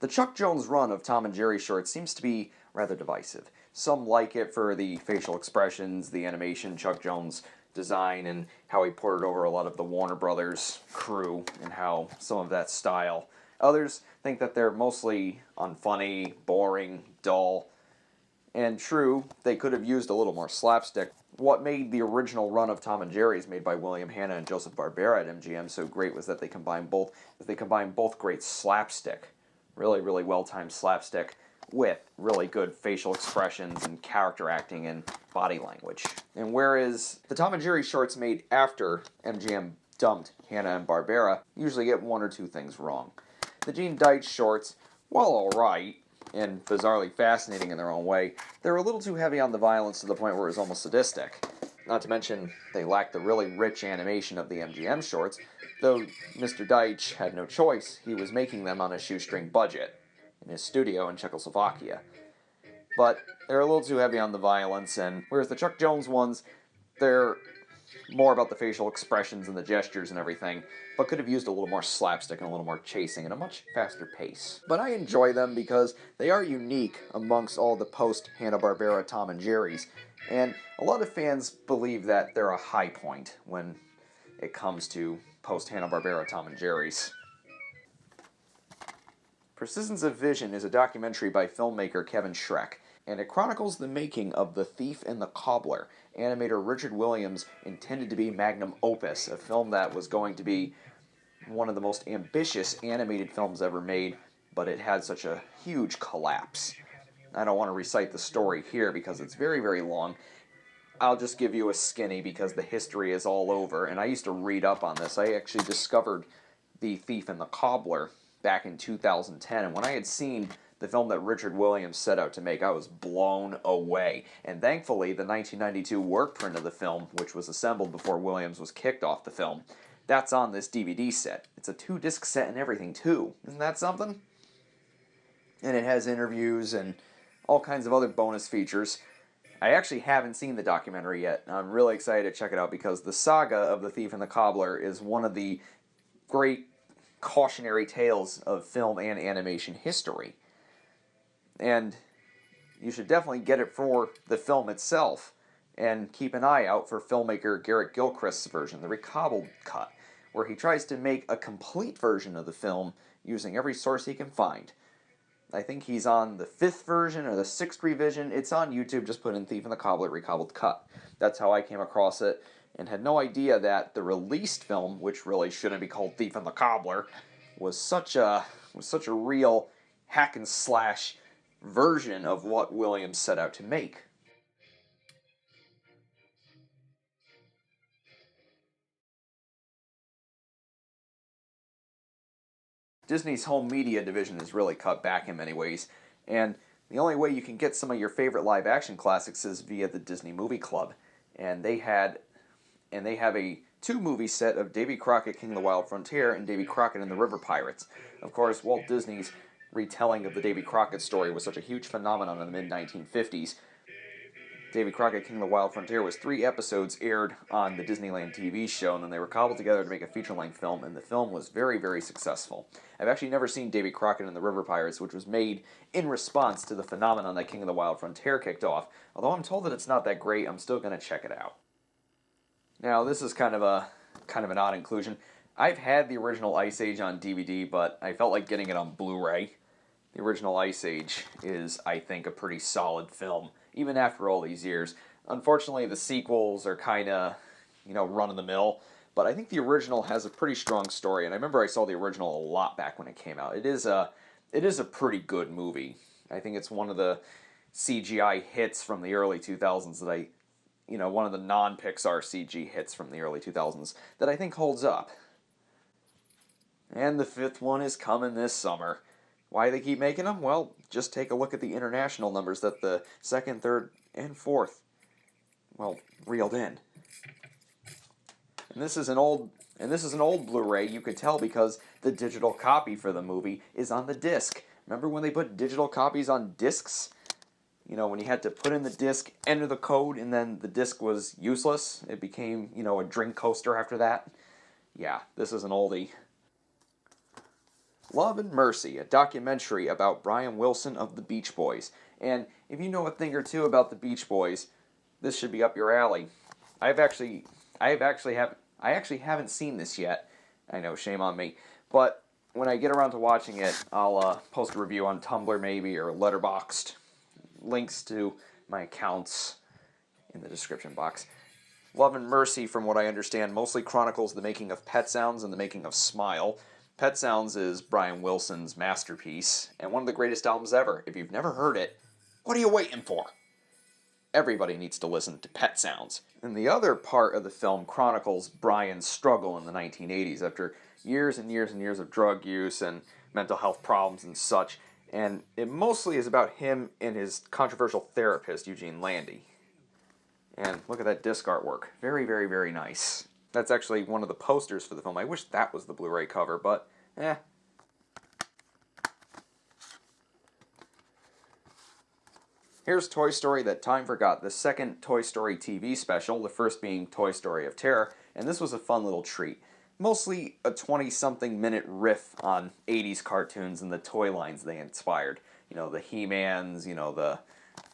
The Chuck Jones run of Tom and Jerry shorts seems to be rather divisive. Some like it for the facial expressions, the animation, Chuck Jones' design, and how he ported over a lot of the Warner Brothers crew and how some of that style. Others think that they're mostly unfunny, boring, dull, and true, they could have used a little more slapstick. What made the original run of Tom and Jerry's, made by William Hanna and Joseph Barbera at MGM, so great was that they combined both great slapstick, really, really well-timed slapstick, with really good facial expressions and character acting and body language. And whereas the Tom and Jerry shorts made after MGM dumped Hanna and Barbera usually get one or two things wrong. The Gene Deitch shorts, while alright, and bizarrely fascinating in their own way, they're a little too heavy on the violence to the point where it was almost sadistic. Not to mention, they lack the really rich animation of the MGM shorts, though Mr. Deitch had no choice. He was making them on a shoestring budget in his studio in Czechoslovakia. But they're a little too heavy on the violence, and whereas the Chuck Jones ones, they're more about the facial expressions and the gestures and everything, but could have used a little more slapstick and a little more chasing and a much faster pace. But I enjoy them because they are unique amongst all the post-Hanna-Barbera Tom and Jerry's, and a lot of fans believe that they're a high point when it comes to post-Hanna-Barbera Tom and Jerry's. Persistence of Vision is a documentary by filmmaker Kevin Schreck, and it chronicles the making of The Thief and the Cobbler. Animator Richard Williams intended to be magnum opus, a film that was going to be one of the most ambitious animated films ever made, but it had such a huge collapse. I don't want to recite the story here because it's very, very long. I'll just give you a skinny because the history is all over, and I used to read up on this. I actually discovered The Thief and the Cobbler back in 2010, and when I had seen the film that Richard Williams set out to make, I was blown away. And thankfully, the 1992 work print of the film, which was assembled before Williams was kicked off the film, that's on this DVD set. It's a 2-disc set and everything, too. Isn't that something? And it has interviews and all kinds of other bonus features. I actually haven't seen the documentary yet. I'm really excited to check it out because the saga of The Thief and the Cobbler is one of the great cautionary tales of film and animation history. And you should definitely get it for the film itself, and keep an eye out for filmmaker Garrett Gilchrist's version, the recobbled cut, where he tries to make a complete version of the film using every source he can find. I think he's on the 5th version or the 6th revision. It's on YouTube, just put in Thief and the Cobbler recobbled cut. That's how I came across it, and had no idea that the released film, which really shouldn't be called Thief and the Cobbler, was such a real hack and slash version of what Williams set out to make. Disney's home media division is really cut back in many ways, and the only way you can get some of your favorite live-action classics is via the Disney Movie Club. And they have a 2-movie set of Davy Crockett, King of the Wild Frontier, and Davy Crockett and the River Pirates. Of course, Walt Disney's retelling of the Davy Crockett story was such a huge phenomenon in the mid-1950s. Davy Crockett, King of the Wild Frontier was 3 episodes aired on the Disneyland TV show, and then they were cobbled together to make a feature-length film, and the film was very, very successful. I've actually never seen Davy Crockett and the River Pirates, which was made in response to the phenomenon that King of the Wild Frontier kicked off. Although I'm told that it's not that great, I'm still going to check it out. Now, this is kind of an odd inclusion. I've had the original Ice Age on DVD, but I felt like getting it on Blu-ray. The original Ice Age is, I think, a pretty solid film, even after all these years. Unfortunately, the sequels are kind of, run-of-the-mill, but I think the original has a pretty strong story, and I remember I saw the original a lot back when it came out. It is a pretty good movie. I think it's one of the CGI hits from the early 2000s that one of the non-Pixar CG hits from the early 2000s that I think holds up. And the 5th one is coming this summer. Why they keep making them? Well, just take a look at the international numbers that the 2nd, 3rd, and 4th, reeled in. And this is an old Blu-ray. You could tell because the digital copy for the movie is on the disc. Remember when they put digital copies on discs? When you had to put in the disc, enter the code, and then the disc was useless. It became, a drink coaster after that. Yeah, this is an oldie. Love and Mercy, a documentary about Brian Wilson of the Beach Boys. And if you know a thing or two about the Beach Boys, this should be up your alley. I actually haven't seen this yet. I know, shame on me. But when I get around to watching it, I'll post a review on Tumblr maybe, or Letterboxd. Links to my accounts in the description box. Love and Mercy, from what I understand, mostly chronicles the making of Pet Sounds and the making of Smile. Pet Sounds is Brian Wilson's masterpiece, and one of the greatest albums ever. If you've never heard it, what are you waiting for? Everybody needs to listen to Pet Sounds. And the other part of the film chronicles Brian's struggle in the 1980s after years and years and years of drug use and mental health problems and such. And it mostly is about him and his controversial therapist, Eugene Landy. And look at that disc artwork. Very, very, very nice. That's actually one of the posters for the film. I wish that was the Blu-ray cover, but Here's Toy Story That Time Forgot, the second Toy Story TV special, the first being Toy Story of Terror, and this was a fun little treat. Mostly a 20-something minute riff on 80s cartoons and the toy lines they inspired. You know, the He-Mans, the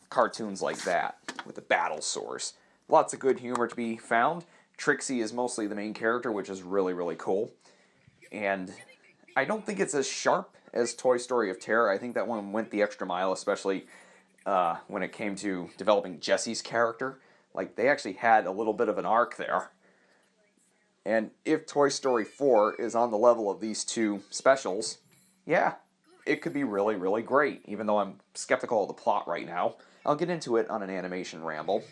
cartoons like that, with the battle sores. Lots of good humor to be found. Trixie is mostly the main character, which is really, really cool. And I don't think it's as sharp as Toy Story of Terror. I think that one went the extra mile, especially when it came to developing Jessie's character. Like, they actually had a little bit of an arc there. And if Toy Story 4 is on the level of these two specials, yeah, it could be really, really great, even though I'm skeptical of the plot right now. I'll get into it on an animation ramble.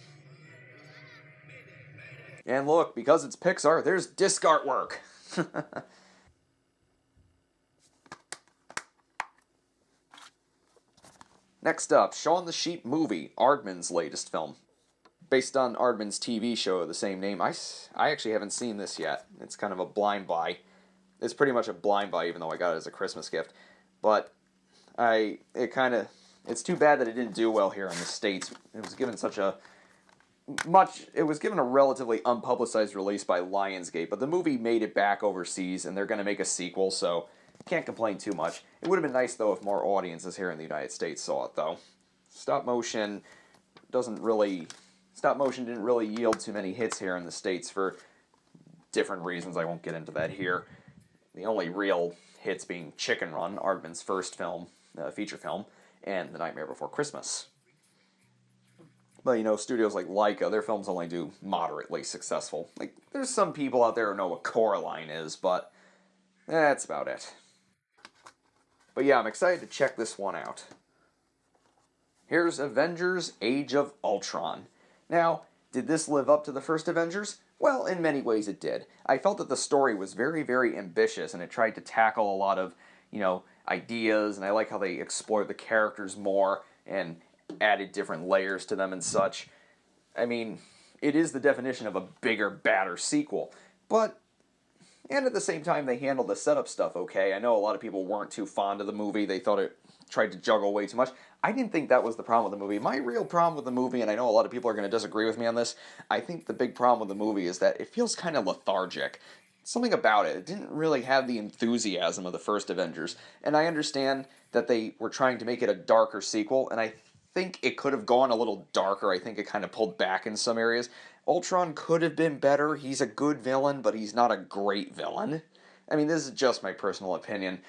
And look, because it's Pixar, there's disc artwork! Next up, Shaun the Sheep movie, Aardman's latest film. Based on Aardman's TV show of the same name. I actually haven't seen this yet. It's kind of a blind buy. It's pretty much a blind buy, even though I got it as a Christmas gift. But it's too bad that it didn't do well here in the States. It was given a relatively unpublicized release by Lionsgate, but the movie made it back overseas, and they're going to make a sequel, so can't complain too much. It would have been nice, though, if more audiences here in the United States saw it, though. Stop motion didn't really yield too many hits here in the States for different reasons. I won't get into that here. The only real hits being Chicken Run, Aardman's first film, feature film, and The Nightmare Before Christmas. But, studios like Laika, their films only do moderately successful. Like, there's some people out there who know what Coraline is, but that's about it. But yeah, I'm excited to check this one out. Here's Avengers Age of Ultron. Now, did this live up to the first Avengers? Well, in many ways it did. I felt that the story was very, very ambitious, and it tried to tackle a lot of, ideas, and I like how they explored the characters more and added different layers to them and such. I mean, it is the definition of a bigger, badder sequel, and at the same time, they handled the setup stuff okay. I know a lot of people weren't too fond of the movie. They thought it tried to juggle way too much. I didn't think that was the problem with the movie. My real problem with the movie, and I know a lot of people are going to disagree with me on this, I think the big problem with the movie is that it feels kind of lethargic. Something about it didn't really have the enthusiasm of the first Avengers. And I understand that they were trying to make it a darker sequel, and I think it could have gone a little darker. I think it kind of pulled back in some areas. Ultron could have been better. He's a good villain, but he's not a great villain. I mean, this is just my personal opinion.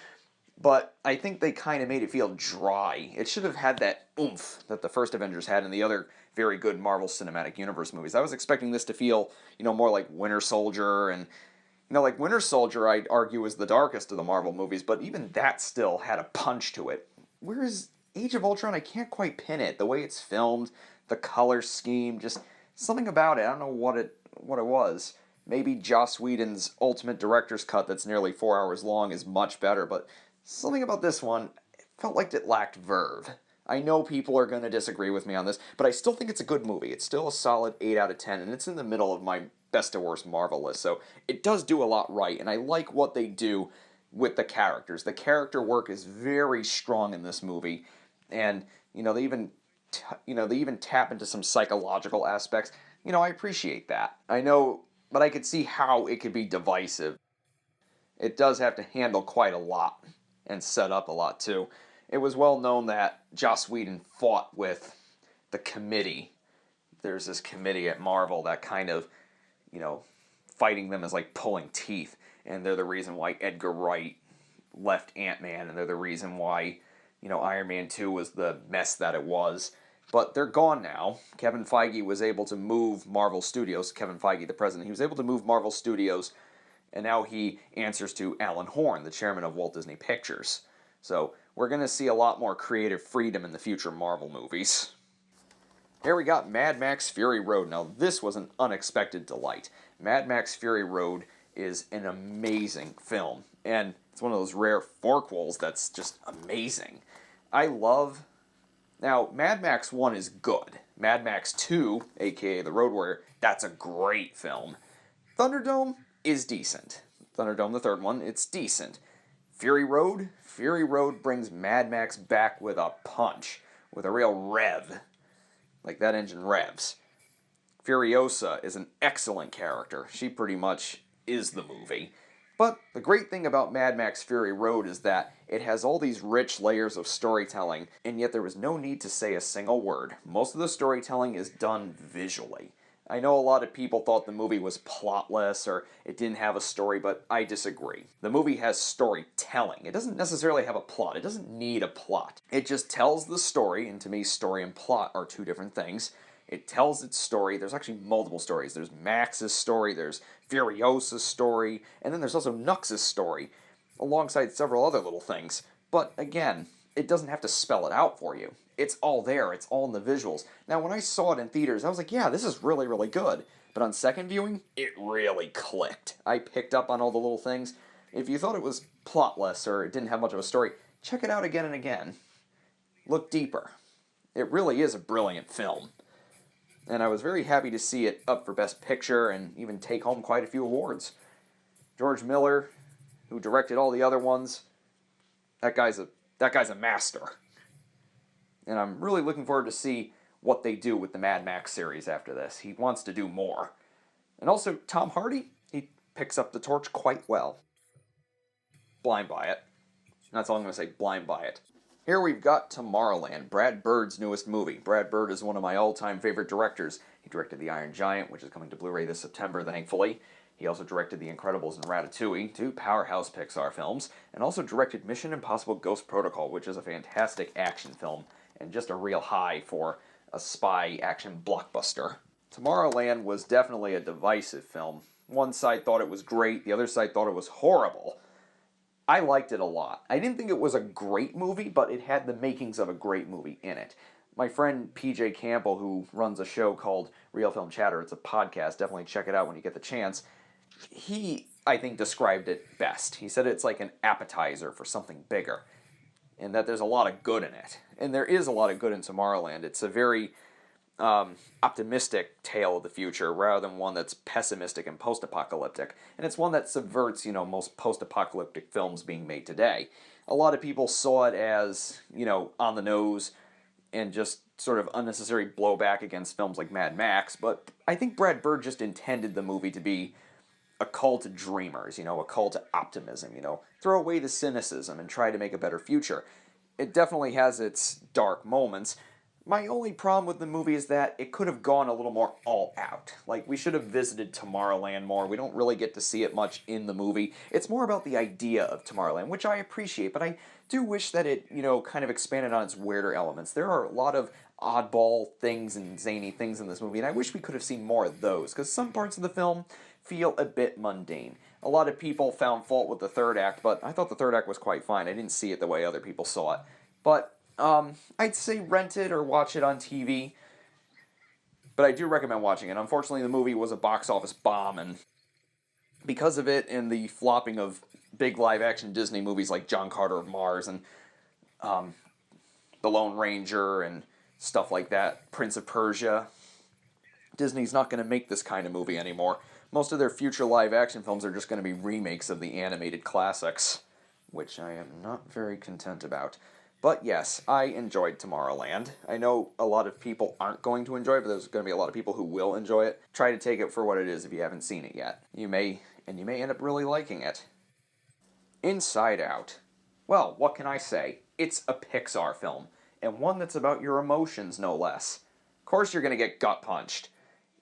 But I think they kind of made it feel dry. It should have had that oomph that the first Avengers had in the other very good Marvel Cinematic Universe movies. I was expecting this to feel, more like Winter Soldier, and, like Winter Soldier, I'd argue, is the darkest of the Marvel movies, but even that still had a punch to it. Whereas Age of Ultron, I can't quite pin it. The way it's filmed, the color scheme, just something about it. I don't know what it was. Maybe Joss Whedon's Ultimate Director's Cut that's nearly 4 hours long is much better, but something about this one, it felt like it lacked verve. I know people are going to disagree with me on this, but I still think it's a good movie. It's still a solid 8 out of 10, and it's in the middle of my best to worst Marvel list, so it does do a lot right, and I like what they do with the characters. The character work is very strong in this movie, and, they even tap into some psychological aspects. I appreciate that. I know, but I could see how it could be divisive. It does have to handle quite a lot. and set up a lot too. It was well known that Joss Whedon fought with the committee. There's this committee at Marvel that kind of, fighting them is like pulling teeth, and they're the reason why Edgar Wright left Ant-Man, and they're the reason why, Iron Man 2 was the mess that it was. But they're gone now. Kevin Feige was able to move Marvel Studios. Kevin Feige, the president, he was able to move Marvel Studios, and now he answers to Alan Horn, the chairman of Walt Disney Pictures. So we're going to see a lot more creative freedom in the future Marvel movies. Here we got Mad Max Fury Road. Now this was an unexpected delight. Mad Max Fury Road is an amazing film, and it's one of those rare forquels that's just amazing. Now, Mad Max 1 is good. Mad Max 2, aka The Road Warrior, that's a great film. Thunderdome is decent. Thunderdome, the third one, it's decent. Fury Road brings Mad Max back with a punch, with a real rev. Like that engine revs. Furiosa is an excellent character. She pretty much is the movie. But the great thing about Mad Max Fury Road is that it has all these rich layers of storytelling, and yet there was no need to say a single word. Most of the storytelling is done visually. I know a lot of people thought the movie was plotless or it didn't have a story, but I disagree. The movie has storytelling. It doesn't necessarily have a plot. It doesn't need a plot. It just tells the story, and to me, story and plot are two different things. It tells its story. There's actually multiple stories. There's Max's story, there's Furiosa's story, and then there's also Nux's story, alongside several other little things. But again, it doesn't have to spell it out for you. It's all there. It's all in the visuals. Now, when I saw it in theaters, I was like, yeah, this is really, really good. But on second viewing, it really clicked. I picked up on all the little things. If you thought it was plotless or it didn't have much of a story, check it out again and again. Look deeper. It really is a brilliant film. And I was very happy to see it up for Best Picture and even take home quite a few awards. George Miller, who directed all the other ones, that guy's a master. And I'm really looking forward to see what they do with the Mad Max series after this. He wants to do more. And also, Tom Hardy, he picks up the torch quite well. Blind by it. That's all I'm going to say, blind by it. Here we've got Tomorrowland, Brad Bird's newest movie. Brad Bird is one of my all-time favorite directors. He directed The Iron Giant, which is coming to Blu-ray this September, thankfully. He also directed The Incredibles and Ratatouille, two powerhouse Pixar films, and also directed Mission Impossible Ghost Protocol, which is a fantastic action film, and just a real high for a spy action blockbuster. Tomorrowland was definitely a divisive film. One side thought it was great, the other side thought it was horrible. I liked it a lot. I didn't think it was a great movie, but it had the makings of a great movie in it. My friend PJ Campbell, who runs a show called Real Film Chatter, it's a podcast, definitely check it out when you get the chance, he, I think, described it best. He said it's like an appetizer for something bigger, and that there's a lot of good in it. And there is a lot of good in Tomorrowland. It's a very optimistic tale of the future rather than one that's pessimistic and post-apocalyptic. And it's one that subverts, most post-apocalyptic films being made today. A lot of people saw it as, on the nose and just sort of unnecessary blowback against films like Mad Max, but I think Brad Bird just intended the movie to be a call to dreamers, a call to optimism, throw away the cynicism and try to make a better future. It definitely has its dark moments. My only problem with the movie is that it could have gone a little more all out. Like, we should have visited Tomorrowland more. We don't really get to see it much in the movie. It's more about the idea of Tomorrowland, which I appreciate, but I do wish that it, kind of expanded on its weirder elements. There are a lot of oddball things and zany things in this movie, and I wish we could have seen more of those, because some parts of the film feel a bit mundane. A lot of people found fault with the third act, but I thought the third act was quite fine. I didn't see it the way other people saw it. But I'd say rent it or watch it on TV, but I do recommend watching it. Unfortunately, the movie was a box office bomb, and because of it and the flopping of big live-action Disney movies like John Carter of Mars and The Lone Ranger and stuff like that, Prince of Persia, Disney's not going to make this kind of movie anymore. Most of their future live-action films are just going to be remakes of the animated classics, which I am not very content about. But yes, I enjoyed Tomorrowland. I know a lot of people aren't going to enjoy it, but there's going to be a lot of people who will enjoy it. Try to take it for what it is if you haven't seen it yet. You may end up really liking it. Inside Out. Well, what can I say? It's a Pixar film, and one that's about your emotions, no less. Of course you're gonna get gut punched.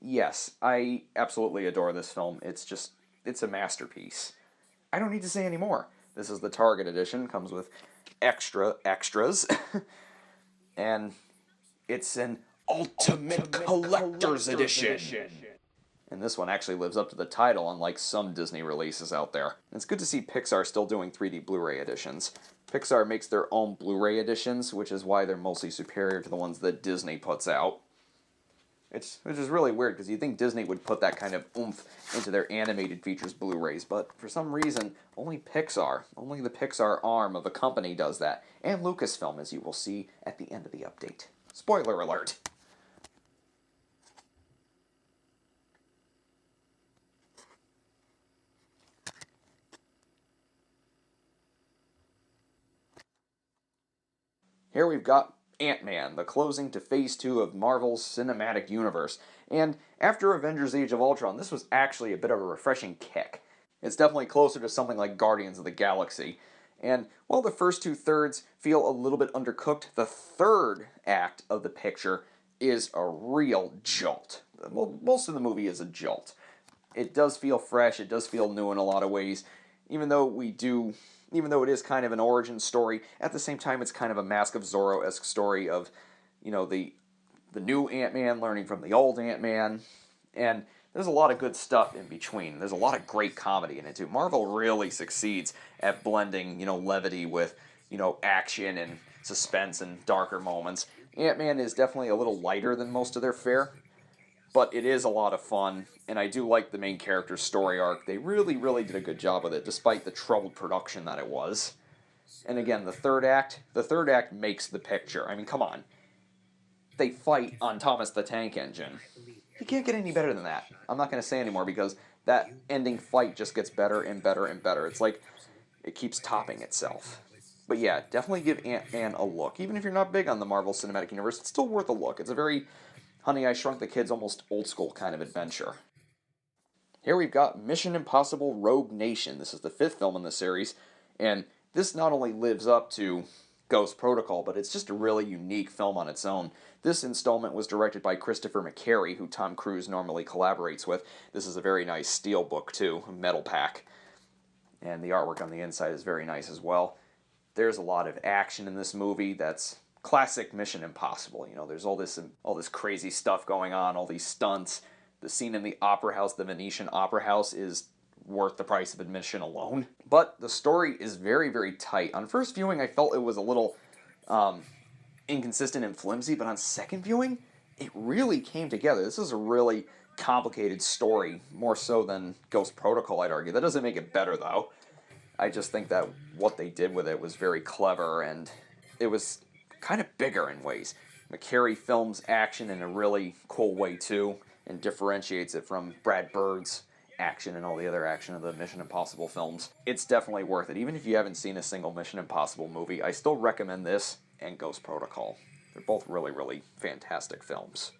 Yes, I absolutely adore this film. It's a masterpiece. I don't need to say any more. This is the Target edition, comes with extras, and it's an Ultimate Collector's Edition. And this one actually lives up to the title, unlike some Disney releases out there. And it's good to see Pixar still doing 3D Blu-ray editions. Pixar makes their own Blu-ray editions, which is why they're mostly superior to the ones that Disney puts out. Which is really weird, because you'd think Disney would put that kind of oomph into their animated features Blu-rays, but for some reason, only the Pixar arm of the company does that. And Lucasfilm, as you will see at the end of the update. Spoiler alert! Here we've got AntMan, the closing to Phase 2 of Marvel's Cinematic Universe. And after Avengers Age of Ultron, this was actually a bit of a refreshing kick. It's definitely closer to something like Guardians of the Galaxy. And while the first two-thirds feel a little bit undercooked, the third act of the picture is a real jolt. Well, most of the movie is a jolt. It does feel fresh, it does feel new in a lot of ways, even though it is kind of an origin story, at the same time it's kind of a Mask of Zorro-esque story of, the new Ant-Man learning from the old Ant-Man, and there's a lot of good stuff in between. There's a lot of great comedy in it too. Marvel really succeeds at blending, levity with, action and suspense and darker moments. Ant-Man is definitely a little lighter than most of their fare, but it is a lot of fun, and I do like the main character's story arc. They really, really did a good job with it, despite the troubled production that it was. And again, the third act makes the picture. I mean, come on. They fight on Thomas the Tank Engine. You can't get any better than that. I'm not going to say anymore, because that ending fight just gets better and better and better. It's like it keeps topping itself. But yeah, definitely give Ant-Man a look. Even if you're not big on the Marvel Cinematic Universe, it's still worth a look. It's a very Honey, I Shrunk the Kids, almost old school kind of adventure. Here we've got Mission Impossible Rogue Nation. This is the 5th film in the series, and this not only lives up to Ghost Protocol, but it's just a really unique film on its own. This installment was directed by Christopher McQuarrie, who Tom Cruise normally collaborates with. This is a very nice steel book too, a metal pack. And the artwork on the inside is very nice as well. There's a lot of action in this movie that's classic Mission Impossible. There's all this crazy stuff going on, all these stunts. The scene in the opera house, the Venetian Opera House, is worth the price of admission alone. But the story is very, very tight. On first viewing, I felt it was a little inconsistent and flimsy, but on second viewing, it really came together. This is a really complicated story, more so than Ghost Protocol, I'd argue. That doesn't make it better, though. I just think that what they did with it was very clever, and it was kind of bigger in ways. McQuarrie films action in a really cool way, too, and differentiates it from Brad Bird's action and all the other action of the Mission Impossible films. It's definitely worth it. Even if you haven't seen a single Mission Impossible movie, I still recommend this and Ghost Protocol. They're both really, really fantastic films.